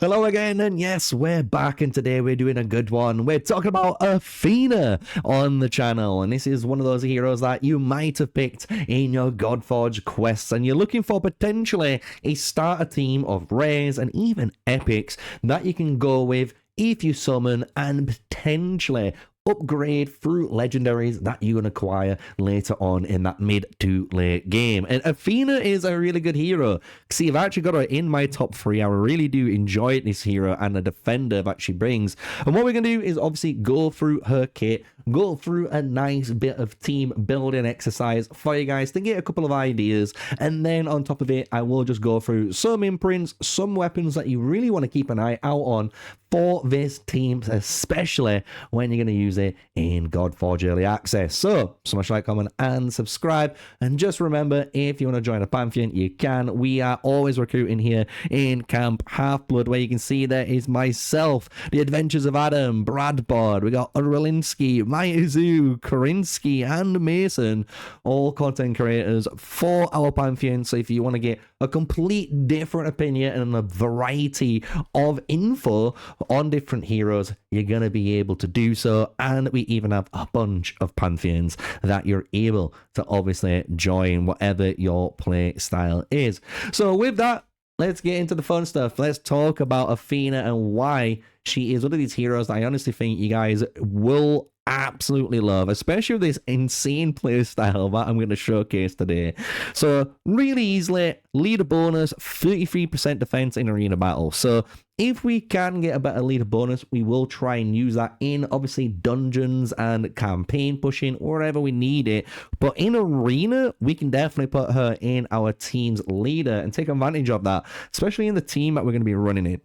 Hello again, and yes, we're back, and today we're doing a good one. We're talking about Athena on the channel, and this is one of those heroes that you might have picked in your Godforge quests, and you're looking for potentially a starter team of rares and even epics that you can go with if you summon and potentially upgrade through legendaries that you can acquire later on in that mid to late game. And Athena is a really good hero. See, I've actually got her in my top 3. I really do enjoy this hero and the defender that she brings. And what we're going to do is obviously go through her kit, go through a nice bit of team building exercise for you guys to get a couple of ideas. And then on top of it, I will just go through some imprints, some weapons that you really want to keep an eye out on for this team, especially when you're going to use it in Godforge Early Access. So smash like, comment, and subscribe. And just remember, if you want to join a Pantheon, you can. We are always recruiting here in Camp Half-Blood, where you can see there is myself, the Adventures of Adam, Bradbod, we got Urwalinski, Maizu, Korinsky, and Mason, all content creators for our Pantheon. So if you want to get a complete different opinion and a variety of info on different heroes, you're going to be able to do so. And we even have a bunch of Pantheons that you're able to obviously join, whatever your play style is. So with that, let's get into the fun stuff. Let's talk about Athena and why she is one of these heroes that I honestly think you guys will absolutely love, especially with this insane play style that I'm going to showcase today. So really easily, leader bonus, 33% defense in arena battle. So if we can get a better leader bonus, we will try and use that in obviously dungeons and campaign pushing, wherever we need it. But in arena, we can definitely put her in our team's leader and take advantage of that, especially in the team that we're going to be running it.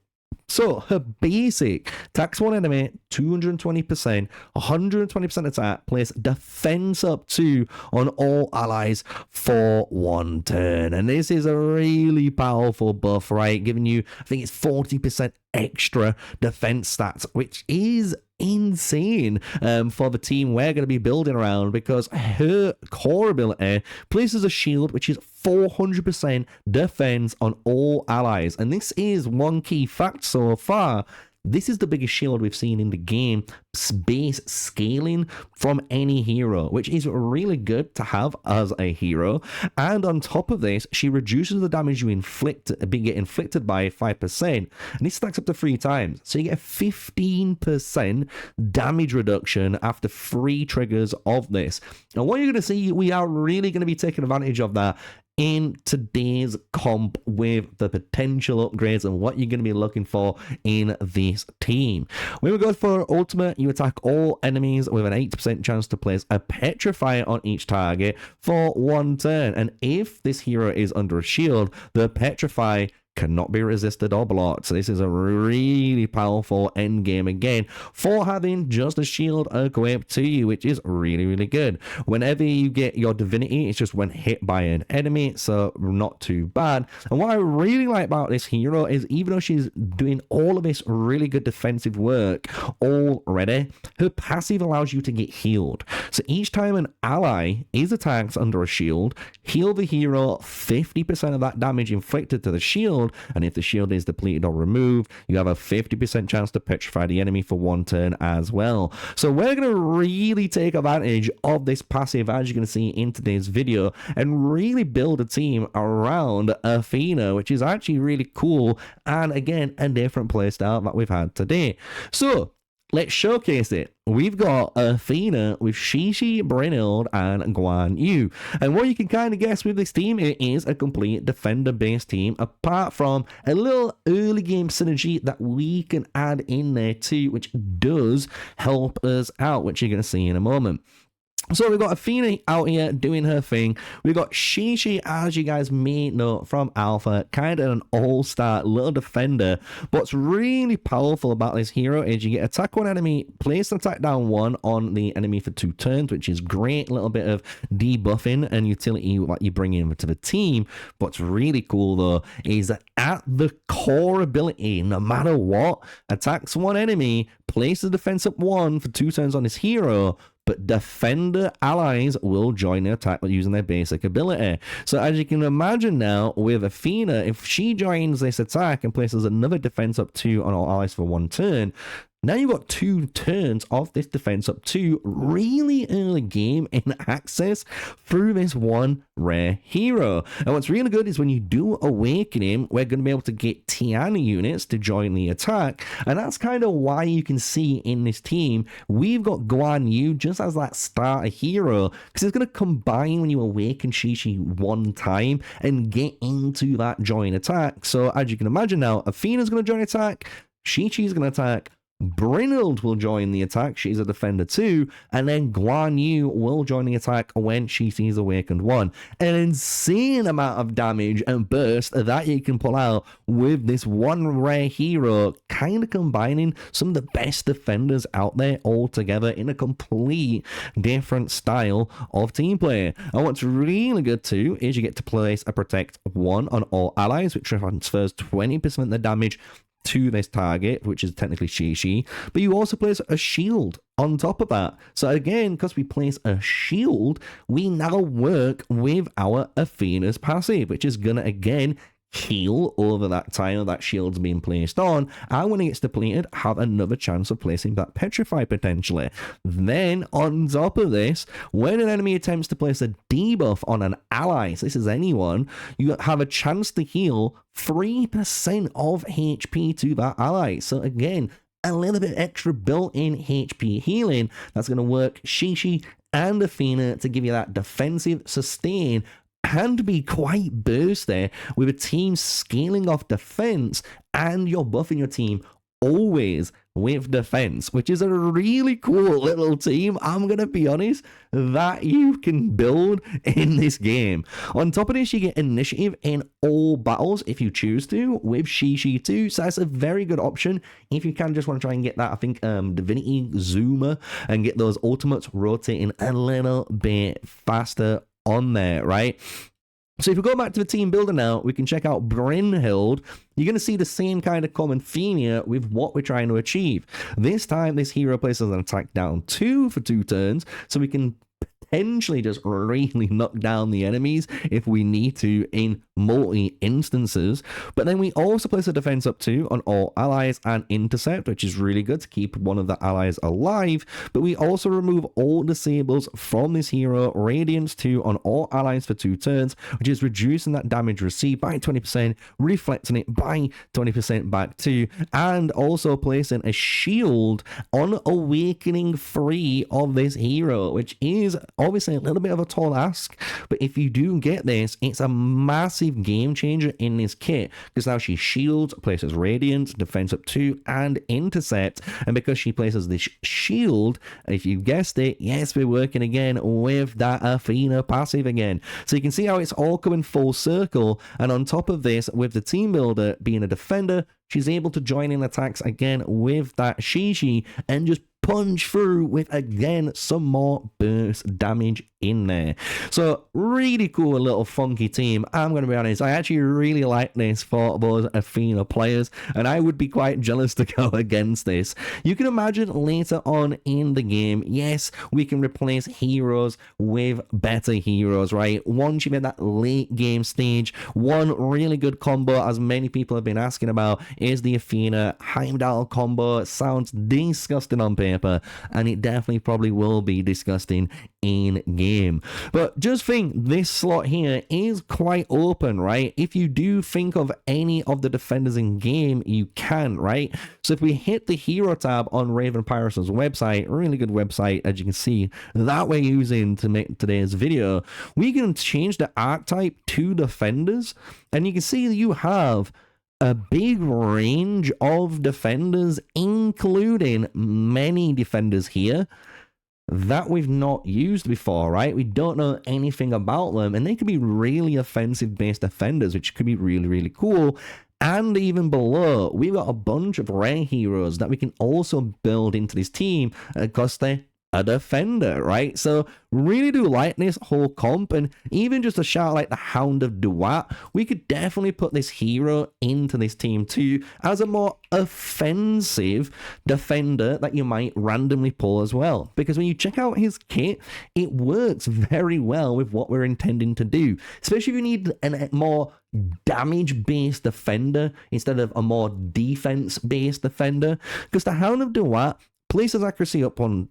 So her basic tax one enemy 220%, 120% attack, place defense up 2 on all allies for 1 turn. And this is a really powerful buff, right? Giving you, I think it's 40% extra defense stats, which is insane for the team we're going to be building around, because her core ability places a shield which is 400% defense on all allies. And this is one key fact so far. This is the biggest shield we've seen in the game, base scaling from any hero, which is really good to have as a hero. And on top of this, she reduces the damage you get inflicted by 5%, and this stacks up to 3 times. So you get a 15% damage reduction after 3 triggers of this. And what you're going to see, we are really going to be taking advantage of that in today's comp with the potential upgrades and what you're going to be looking for in this team. When we go for ultimate, you attack all enemies with an 80% chance to place a petrify on each target for 1 turn. And if this hero is under a shield, the petrify cannot be resisted or blocked. So this is a really powerful end game again for having just a shield equipped to you, which is really, really good. Whenever you get your divinity, it's just when hit by an enemy, so not too bad. And what I really like about this hero is, even though she's doing all of this really good defensive work already, her passive allows you to get healed. So each time an ally is attacked under a shield, heal the hero 50% of that damage inflicted to the shield. And if the shield is depleted or removed, you have a 50% chance to petrify the enemy for 1 turn as well. So we're going to really take advantage of this passive, as you're going to see in today's video, and really build a team around Athena, which is actually really cool, and again, a different playstyle that we've had today. So let's showcase it. We've got Athena with Shishi, Brynhild, and Guan Yu. And what you can kind of guess with this team, it is a complete defender-based team, apart from a little early game synergy that we can add in there too, which does help us out, which you're going to see in a moment. So we've got Athena out here doing her thing. We've got Shishi, as you guys may know from Alpha, kind of an all-star little defender. What's really powerful about this hero is you get attack 1 enemy, place an attack down 1 on the enemy for 2 turns, which is great. A little bit of debuffing and utility what you bring into the team. What's really cool though is that at the core ability, no matter what, attacks 1 enemy, places defense up 1 for 2 turns on this hero, but defender allies will join the attack using their basic ability. So as you can imagine now, with Athena, if she joins this attack and places another defense up 2 on all allies for 1 turn, now you've got 2 turns of this defense up 2 really early game in access through this one rare hero. And what's really good is when you do awaken him, we're going to be able to get Tiana units to join the attack. And that's kind of why you can see in this team, we've got Guan Yu just as that starter hero, because it's going to combine when you awaken Shishi 1 time and get into that join attack. So as you can imagine now, Athena's going to join attack, Shichi's going to attack, Brynhild will join the attack, she's a defender too, and then Guan Yu will join the attack when she sees Awakened 1. An insane amount of damage and burst that you can pull out with this one rare hero, kind of combining some of the best defenders out there all together in a complete different style of team play. And what's really good too is you get to place a Protect 1 on all allies, which transfers 20% of the damage to this target, which is technically Shishi, but you also place a shield on top of that. So again, because we place a shield, we now work with our Athena's passive, which is gonna again heal over that tile that shield's being placed on, and when it gets depleted, have another chance of placing that Petrify potentially. Then on top of this, when an enemy attempts to place a debuff on an ally, so this is anyone, you have a chance to heal 3% of HP to that ally. So again, a little bit extra built-in HP healing that's going to work Shishi and Athena to give you that defensive sustain and be quite bursty with a team scaling off defense, and you're buffing your team always with defense, which is a really cool little team, I'm gonna be honest, that you can build in this game. On top of this, you get initiative in all battles if you choose to with Shishi too, so that's a very good option if you can just want to try and get that, I think, Divinity Zoomer and get those ultimates rotating a little bit faster on there, right? So if we go back to the team builder now, we can check out Brynhild. You're going to see the same kind of common theme here with what we're trying to achieve. This time, this hero places an attack down 2 for 2 turns, so we can potentially just really knock down the enemies if we need to in multi instances. But then we also place a defense up 2 on all allies and intercept, which is really good to keep one of the allies alive. But we also remove all disables from this hero, Radiance 2 on all allies for 2 turns, which is reducing that damage received by 20%, reflecting it by 20% back too, and also placing a shield on Awakening 3 of this hero, which is obviously a little bit of a tall ask, but if you do get this, it's a massive game changer in this kit, because now she shields, places Radiant, defense up 2, and intercept, and because she places this shield, if you guessed it, yes, we're working again with that Athena passive again. So you can see how it's all coming full circle, and on top of this, with the team builder being a defender, she's able to join in attacks again with that Shishi and just punch through with, again, some more burst damage in there. So really cool little funky team. I'm going to be honest, I actually really like this for those Athena players, and I would be quite jealous to go against this. You can imagine later on in the game, yes, we can replace heroes with better heroes, right? Once you've in that late game stage, one really good combo, as many people have been asking about, is the Athena Heimdall combo. It sounds disgusting on paper, and it definitely probably will be disgusting in game. But just think, this slot here is quite open, right? If you do think of any of the defenders in game, you can, right? So if we hit the hero tab on Raven Pirates' website, really good website, as you can see, that we're using to make today's video, we can change the archetype to defenders, and you can see that you have a big range of defenders, including many defenders here that we've not used before, right? We don't know anything about them, and they could be really offensive based defenders, which could be really, really cool. And even below, we've got a bunch of rare heroes that we can also build into this team because they're a defender, right? So really do like this whole comp, and even just a shout like the Hound of Duat, we could definitely put this hero into this team too as a more offensive defender that you might randomly pull as well. Because when you check out his kit, it works very well with what we're intending to do, especially if you need a more damage-based defender instead of a more defense-based defender, because the Hound of Duat places accuracy up on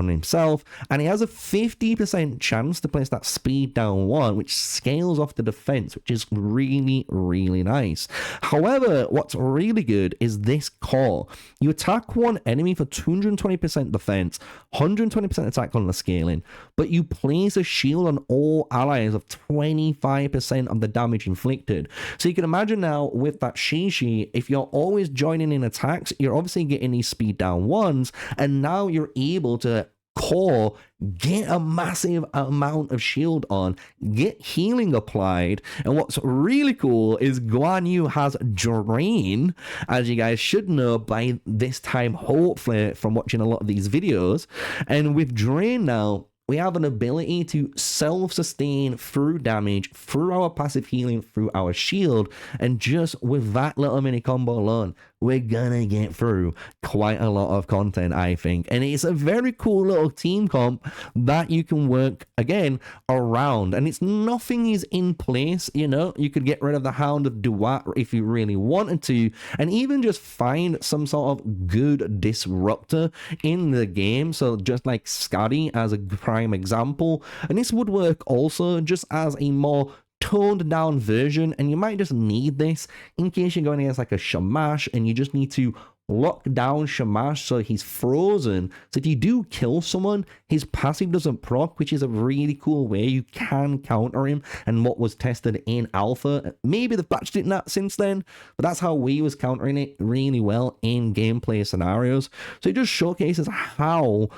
himself, and he has a 50% chance to place that speed down 1, which scales off the defense, which is really, really nice. However, what's really good is this core. You attack one enemy for 220% defense, 120% attack on the scaling, but you place a shield on all allies of 25% of the damage inflicted. So you can imagine now with that Shishi, if you're always joining in attacks, you're obviously getting these speed down 1s, and now you're able to core, get a massive amount of shield on, get healing applied, and what's really cool is Guan Yu has Drain, as you guys should know by this time, hopefully, from watching a lot of these videos. And with Drain now, we have an ability to self-sustain through damage, through our passive healing, through our shield, and just with that little mini combo alone, we're gonna get through quite a lot of content, I think. And it's a very cool little team comp that you can work, again, around. And it's nothing is in place, you know? You could get rid of the Hound of Duat if you really wanted to, and even just find some sort of good disruptor in the game. So just like Scotty as a prime example. And this would work also just as a more toned down version, and you might just need this in case you're going against like a Shamash and you just need to lock down Shamash so he's frozen. So if you do kill someone, his passive doesn't proc, which is a really cool way you can counter him, and what was tested in alpha. Maybe they've patched it that since then, but that's how we was countering it really well in gameplay scenarios. So it just showcases how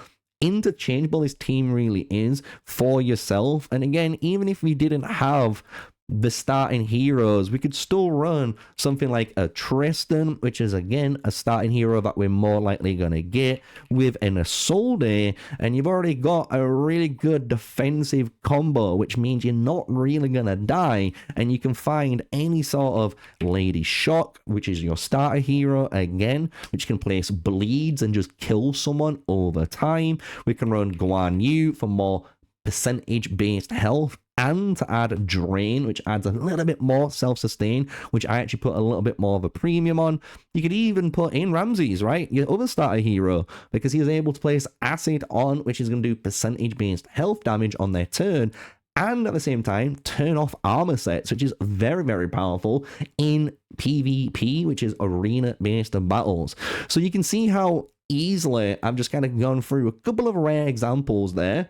interchangeable this team really is for yourself. And again, even if we didn't have the starting heroes, we could still run something like a Tristan, which is again a starting hero that we're more likely gonna get with an Isolde, and you've already got a really good defensive combo, which means you're not really gonna die, and you can find any sort of Lady Shock, which is your starter hero again, which can place bleeds and just kill someone over time. We can run Guan Yu for more percentage based health, and to add Drain, which adds a little bit more self-sustain, which I actually put a little bit more of a premium on. You could even put in Ramses, right, your other starter hero, because he is able to place Acid on, which is going to do percentage-based health damage on their turn, and at the same time turn off armor sets, which is very, very powerful in PvP, which is arena-based battles. So you can see how easily I've just kind of gone through a couple of rare examples there,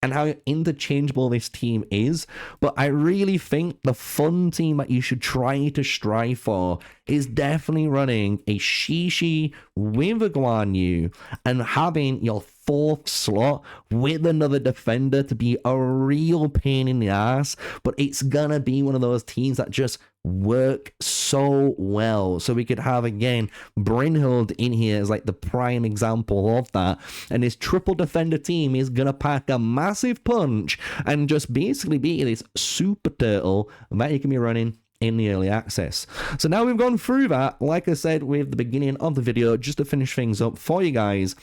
and how interchangeable this team is. But I really think the fun team that you should try to strive for is definitely running a Shishi with a Guan Yu and having your 4th slot with another defender to be a real pain in the ass. But it's gonna be one of those teams that just work so well. So we could have, again, Brynhild in here as like the prime example of that, and this triple defender team is gonna pack a massive punch and just basically be this super turtle that you can be running in the early access. So now we've gone through that, like I said with the beginning of the video, just to finish things up for you guys,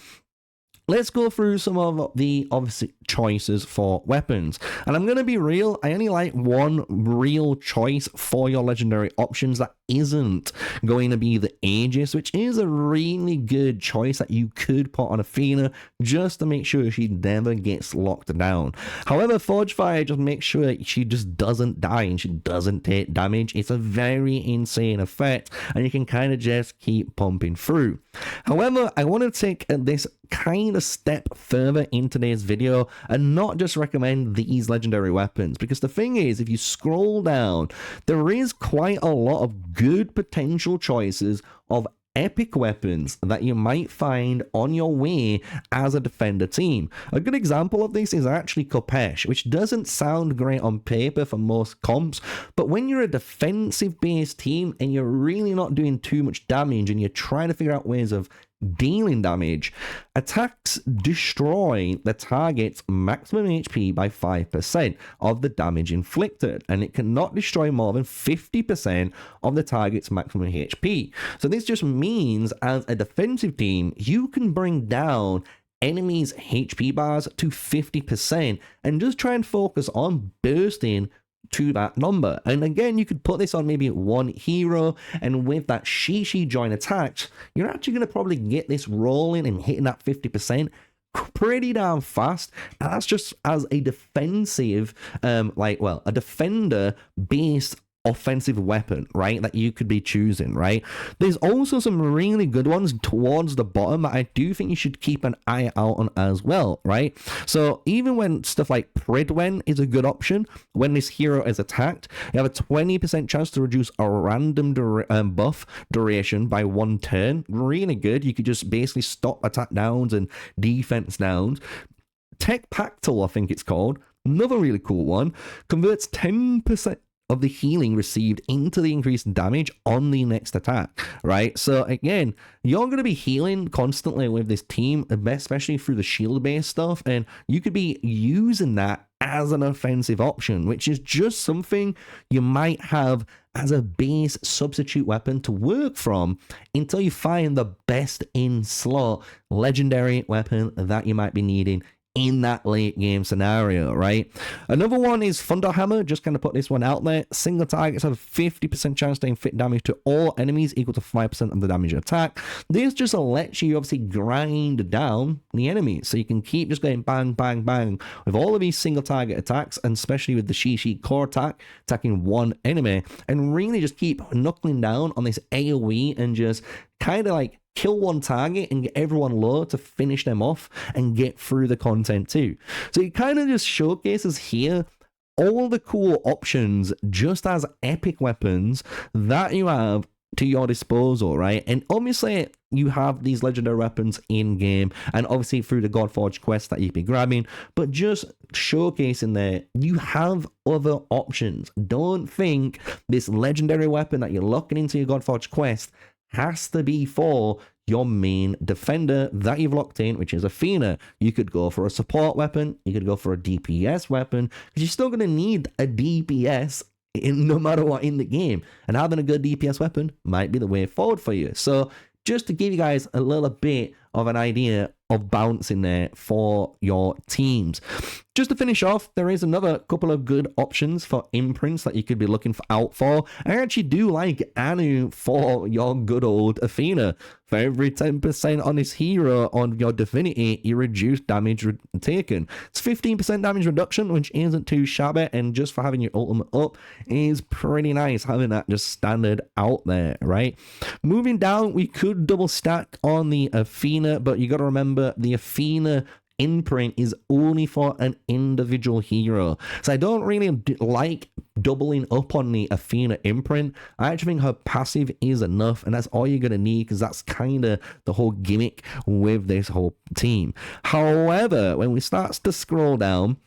let's go through some of the obvious choices for weapons. And I'm going to be real, I only like one real choice for your legendary options that isn't going to be the Aegis, which is a really good choice that you could put on Athena just to make sure she never gets locked down. However, Forge Fire, just make sure she just doesn't die and she doesn't take damage. It's a very insane effect, and you can kind of just keep pumping through. However, I want to take this kind of step further in today's video and not just recommend these legendary weapons, because the thing is, if you scroll down, there is quite a lot of good potential choices of epic weapons that you might find on your way as a defender team. A good example of this is actually Kopesh, which doesn't sound great on paper for most comps, but when you're a defensive based team and you're really not doing too much damage and you're trying to figure out ways of dealing damage. Attacks destroy the target's maximum HP by 5% of the damage inflicted, and it cannot destroy more than 50% of the target's maximum HP. So this just means as a defensive team, you can bring down enemies' HP bars to 50% and just try and focus on bursting to that number. And again, you could put this on maybe one hero, and with that Shishi join attacks, you're actually going to probably get this rolling and hitting that 50% pretty damn fast. And that's just as a defensive, a defender based offensive weapon, right, that you could be choosing, right? There's also some really good ones towards the bottom that I do think you should keep an eye out on as well, right? So even when stuff like Pridwen is a good option, when this hero is attacked, you have a 20% chance to reduce a random buff duration by 1 turn. Really good. You could just basically stop attack downs and defense downs. Tech Pactal, I think it's called, another really cool one, converts 10% of the healing received into the increased damage on the next attack, right? So again, you're going to be healing constantly with this team, especially through the shield-based stuff, and you could be using that as an offensive option, which is just something you might have as a base substitute weapon to work from until you find the best in slot legendary weapon that you might be needing in that late game scenario, right? Another one is Thunderhammer. Just kind of put this one out there. Single targets have a 50% chance to inflict damage to all enemies equal to 5% of the damage attack. This just lets you obviously grind down the enemies, so you can keep just going bang, bang, bang with all of these single target attacks, and especially with the Shishi core attack, attacking one enemy, and really just keep knuckling down on this AoE and just kind of like kill one target and get everyone low to finish them off and get through the content too. So it kind of just showcases here all the cool options just as epic weapons that you have to your disposal, right? And obviously you have these legendary weapons in game and obviously through the Godforge Quests that you'd be grabbing, but just showcasing there, you have other options. Don't think this legendary weapon that you're locking into your Godforge Quest has to be for your main defender that you've locked in, which is Athena. You could go for a support weapon, you could go for a DPS weapon, because you're still going to need a DPS no matter what in the game, and having a good DPS weapon might be the way forward for you. So just to give you guys a little bit of an idea of bouncing there for your teams. Just to finish off, there is another couple of good options for imprints that you could be looking out for. I actually do like Anu for your good old Athena. For every 10% on this hero on your divinity, you reduce damage taken. It's 15% damage reduction, which isn't too shabby, and just for having your ultimate up is pretty nice, having that just standard out there, right? Moving down, we could double stack on the Athena, but you got to remember the Athena imprint is only for an individual hero. So I don't really like doubling up on the Athena imprint. I actually think her passive is enough, and that's all you're going to need, because that's kind of the whole gimmick with this whole team. However, when we start to scroll down,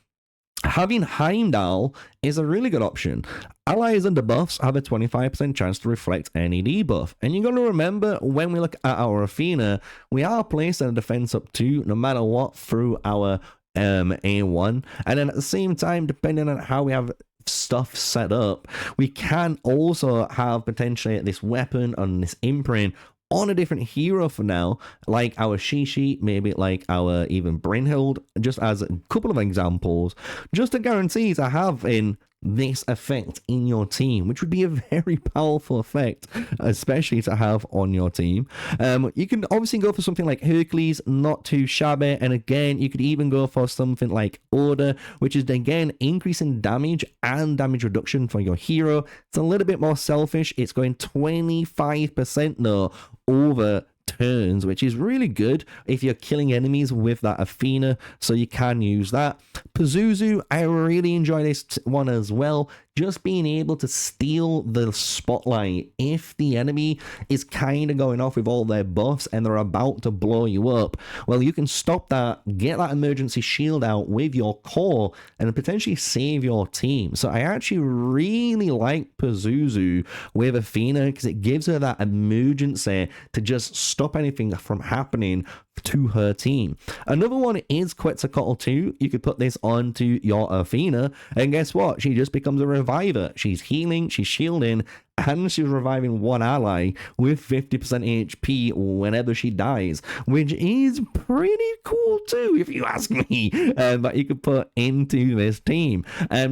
having Heimdall is a really good option. Allies and debuffs have a 25% chance to reflect any debuff. And you're going to remember, when we look at our Athena, we are placing a defense up 2 no matter what through our A1. And then at the same time, depending on how we have stuff set up, we can also have potentially this weapon on this imprint on a different hero for now, like our Shishi, maybe like our even Brynhild, just as a couple of examples, just to guarantee to have in this effect in your team, which would be a very powerful effect, especially to have on your team. You can obviously go for something like Hercules, not too shabby, and again, you could even go for something like Order, which is again increasing damage and damage reduction for your hero. It's a little bit more selfish. It's going 25% though over turns, which is really good if you're killing enemies with that Athena, so you can use that. Pazuzu, I really enjoy this one as well. just being able to steal the spotlight if the enemy is kind of going off with all their buffs and they're about to blow you up. Well, you can stop that, get that emergency shield out with your core, and potentially save your team. So I actually really like Pazuzu with Athena because it gives her that emergency to just stop anything from happening to her team. Another one is Quetzalcoatl 2. You could put this onto your Athena, and guess what? She just becomes a reviver. She's healing, she's shielding, and she's reviving one ally with 50% HP whenever she dies, which is pretty cool too, if you ask me, that you could put into this team.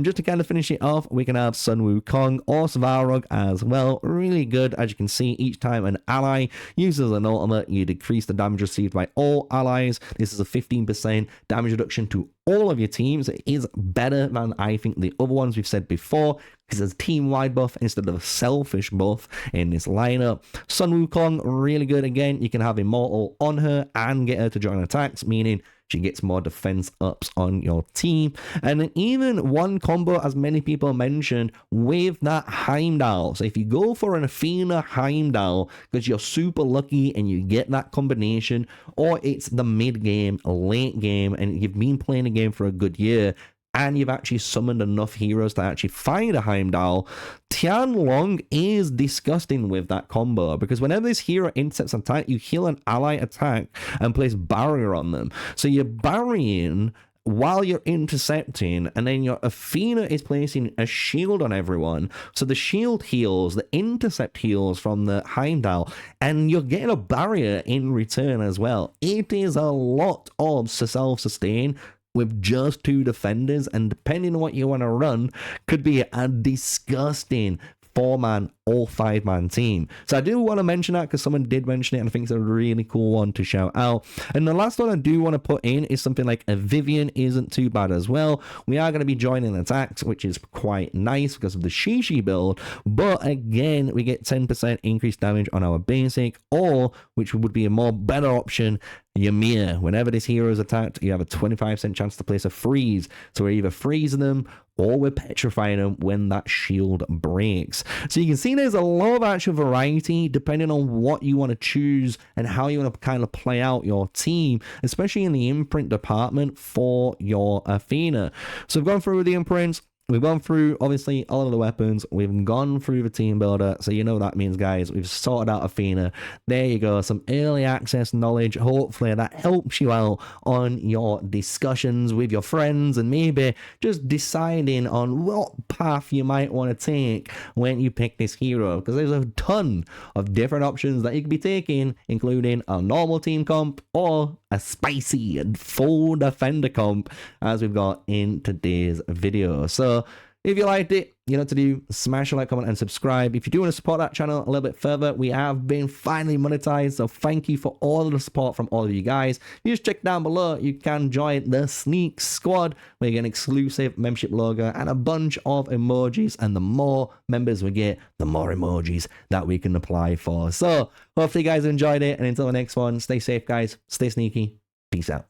Just to kind of finish it off, we can have Sun Wukong or Svarog as well. Really good. As you can see, each time an ally uses an ultimate, you decrease the damage received by all allies. This is a 15% damage reduction to all of your teams. It is better than I think the other ones we've said before, because there's a team-wide buff instead of a selfish buff in this lineup. Sun Wukong, really good again. You can have Immortal on her and get her to join attacks, meaning she gets more defense ups on your team. And then even one combo, as many people mentioned, with that Heimdall. So if you go for an Athena Heimdall, because you're super lucky and you get that combination, or it's the mid-game, late game, and you've been playing the game for a good year, and you've actually summoned enough heroes to actually find a Heimdall, Tianlong is disgusting with that combo, because whenever this hero intercepts an attack, you heal an ally attack and place barrier on them. So you're barrying while you're intercepting, and then your Athena is placing a shield on everyone. So the shield heals, the intercept heals from the Heimdall, and you're getting a barrier in return as well. It is a lot of self-sustain with just 2 defenders, and depending on what you want to run, could be a disgusting 4-man or 5-man team. So I do want to mention that because someone did mention it, and I think it's a really cool one to shout out. And the last one I do want to put in is something like a Vivian isn't too bad as well. We are going to be joining attacks, which is quite nice because of the Shishi build, but again, we get 10% increased damage on our basic, or, which would be a more better option, Ymir. Whenever this hero is attacked, you have a 25% chance to place a freeze. So we're either freezing them or we're petrifying them when that shield breaks. So you can see there's a lot of actual variety depending on what you want to choose and how you want to kind of play out your team, especially in the imprint department for your Athena. So we've gone through the imprints. We've gone through, obviously, all of the weapons. We've gone through the team builder. So you know what that means, guys. We've sorted out Athena. There you go. Some early access knowledge. Hopefully that helps you out on your discussions with your friends and maybe just deciding on what path you might want to take when you pick this hero. Because there's a ton of different options that you could be taking, including a normal team comp or a spicy and full defender comp, as we've got in today's video. So if you liked it, you know what to do. Smash a like, comment, and subscribe. If you do want to support that channel a little bit further, we have been finally monetized, so thank you for all of the support from all of you guys. You just check down below, you can join the Sneak Squad, where you get an exclusive membership logo and a bunch of emojis, and the more members we get, the more emojis that we can apply for. So hopefully you guys enjoyed it, and until the next one, stay safe, guys, stay sneaky, peace out.